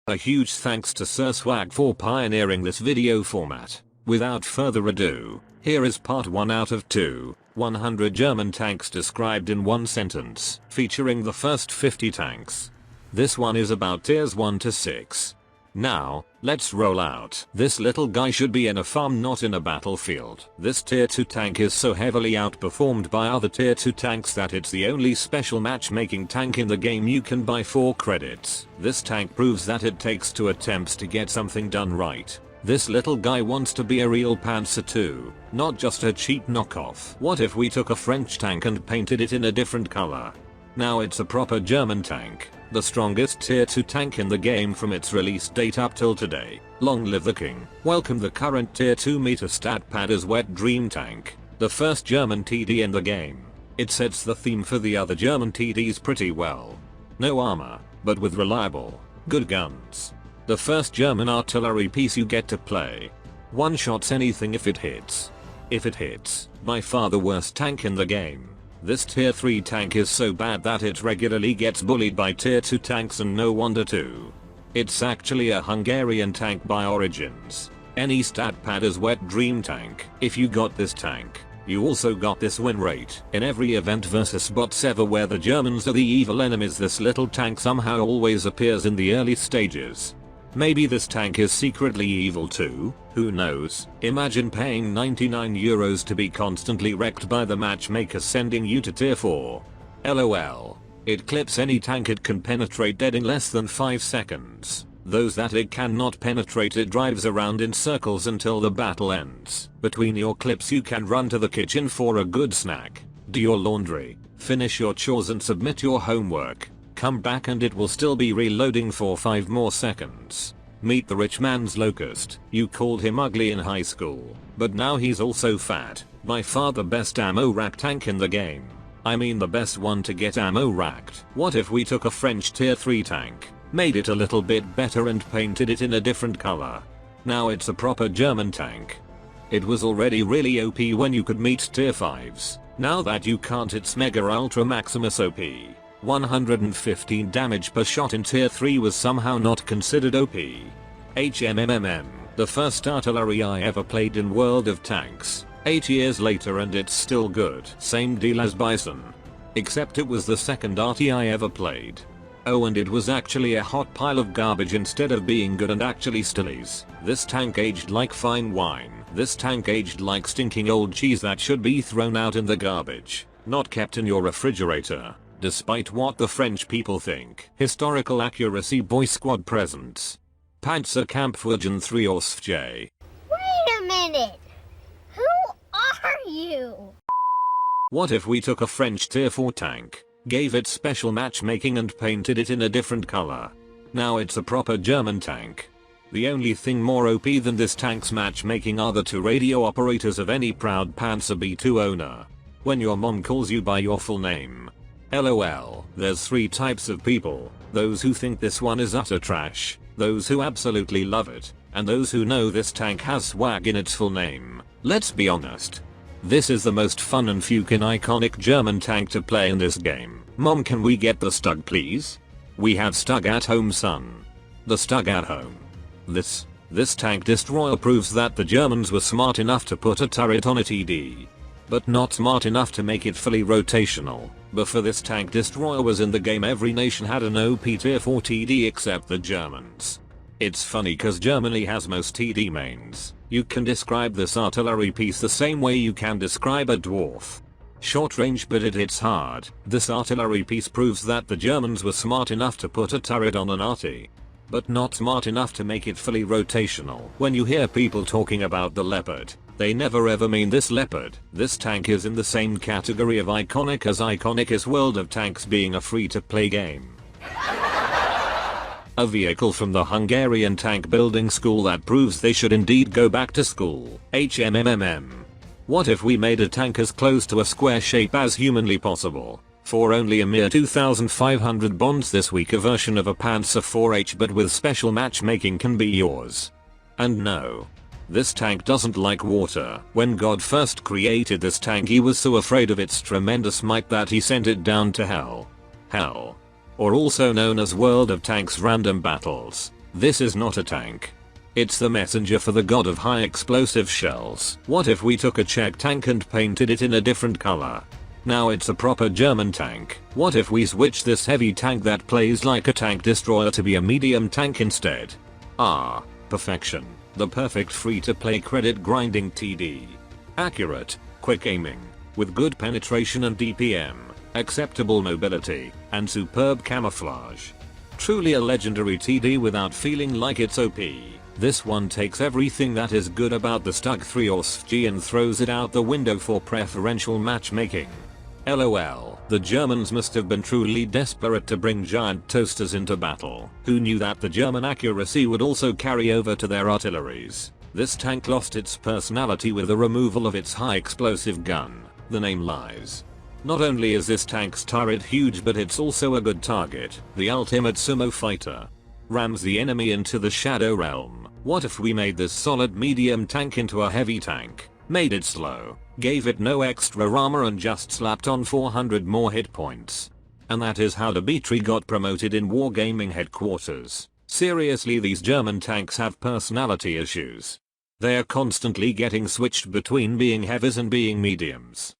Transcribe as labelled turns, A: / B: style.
A: A huge thanks to Sir Swag for pioneering this video format. Without further ado, here is part 1 out of 2, 100 German tanks described in one sentence, featuring the first 50 tanks. This one is about tiers 1 to 6. Now, let's roll out. This little guy should be in a farm, not in a battlefield. This tier 2 tank is so heavily outperformed by other tier 2 tanks that it's the only special matchmaking tank in the game you can buy for credits. This tank proves that it takes 2 attempts to get something done right. This little guy wants to be a real Panzer II, not just a cheap knockoff. What if we took a French tank and painted it in a different color? Now it's a proper German tank. The strongest tier 2 tank in the game from its release date up till today. Long live the king. Welcome the current tier 2 meter stat pad is Wet Dream Tank, the first German TD in the game. It sets the theme for the other German TDs pretty well. No armor, but with reliable, good guns. The first German artillery piece you get to play. One shots anything if it hits. If it hits, by far the worst tank in the game. This tier 3 tank is so bad that it regularly gets bullied by tier 2 tanks, and no wonder too. It's actually a Hungarian tank by origins. Any stat pad is Wet Dream Tank. If you got this tank, you also got this win rate. In every event versus bots ever where the Germans are the evil enemies, this little tank somehow always appears in the early stages. Maybe this tank is secretly evil too, who knows? Imagine paying €99 to be constantly wrecked by the matchmaker sending you to tier 4. LOL. It clips any tank it can penetrate dead in less than 5 seconds. Those that it cannot penetrate it drives around in circles until the battle ends. Between your clips you can run to the kitchen for a good snack, do your laundry, finish your chores and submit your homework. Come back and it will still be reloading for 5 more seconds. Meet the rich man's locust. You called him ugly in high school, but now he's also fat. By far the best ammo rack tank in the game. I mean the best one to get ammo racked. What if we took a French tier 3 tank, made it a little bit better and painted it in a different color? Now it's a proper German tank. It was already really OP when you could meet tier 5s. Now that you can't, it's Mega Ultra Maximus OP. 115 damage per shot in tier 3 was somehow not considered OP. HMMMM, the first artillery I ever played in World of Tanks. 8 years later and it's still good. Same deal as Bison. Except it was the second arty I ever played. Oh, and it was actually a hot pile of garbage instead of being good and actually stillies. This tank aged like fine wine. This tank aged like stinking old cheese that should be thrown out in the garbage, not kept in your refrigerator. Despite what the French people think. Historical accuracy. Boy Squad presents. Panzerkampfwagen 3 OSFJ.
B: Wait a minute! Who are you?
A: What if we took a French tier 4 tank, gave it special matchmaking and painted it in a different color? Now it's a proper German tank. The only thing more OP than this tank's matchmaking are the 2 radio operators of any proud Panzer B2 owner. When your mom calls you by your full name. LOL. There's 3 types of people. Those who think this one is utter trash, those who absolutely love it, and those who know this tank has swag in its full name. Let's be honest. This is the most fun and fucking iconic German tank to play in this game. Mom, can we get the Stug please? We have Stug at home, son. The Stug at home. This tank destroyer proves that the Germans were smart enough to put a turret on a TD. But not smart enough to make it fully rotational. Before this tank destroyer was in the game, every nation had an OP tier 4 TD except the Germans. It's funny cause Germany has most TD mains. You can describe this artillery piece the same way you can describe a dwarf. Short range, but it hits hard. This artillery piece proves that the Germans were smart enough to put a turret on an arty, but not smart enough to make it fully rotational. When you hear people talking about the Leopard, they never ever mean this Leopard. This tank is in the same category of iconic as iconic is World of Tanks being a free-to-play game. A vehicle from the Hungarian tank building school that proves they should indeed go back to school. HMMMM. What if we made a tank as close to a square shape as humanly possible? For only a mere 2,500 bonds this week, a version of a Panzer 4H but with special matchmaking can be yours. And no. This tank doesn't like water. When God first created this tank, he was so afraid of its tremendous might that he sent it down to hell. Hell. or also known as World of Tanks random battles. This is not a tank. It's the messenger for the god of high explosive shells. What if we took a Czech tank and painted it in a different color? Now it's a proper German tank. What if we switch this heavy tank that plays like a tank destroyer to be a medium tank instead? Ah, perfection. The perfect free-to-play credit grinding TD. Accurate, quick aiming, with good penetration and DPM, acceptable mobility, and superb camouflage. Truly a legendary TD without feeling like it's OP. This one takes everything that is good about the Stug 3 or SG and throws it out the window for preferential matchmaking. LOL. The Germans must have been truly desperate to bring giant toasters into battle. Who knew that the German accuracy would also carry over to their artilleries? This tank lost its personality with the removal of its high explosive gun. The name lies. Not only is this tank's turret huge, but it's also a good target. The ultimate sumo fighter. Rams the enemy into the shadow realm. What if we made this solid medium tank into a heavy tank? Made it slow, gave it no extra armor and just slapped on 400 more hit points. And that is how Dimitri got promoted in Wargaming headquarters. Seriously, these German tanks have personality issues. They are constantly getting switched between being heavies and being mediums.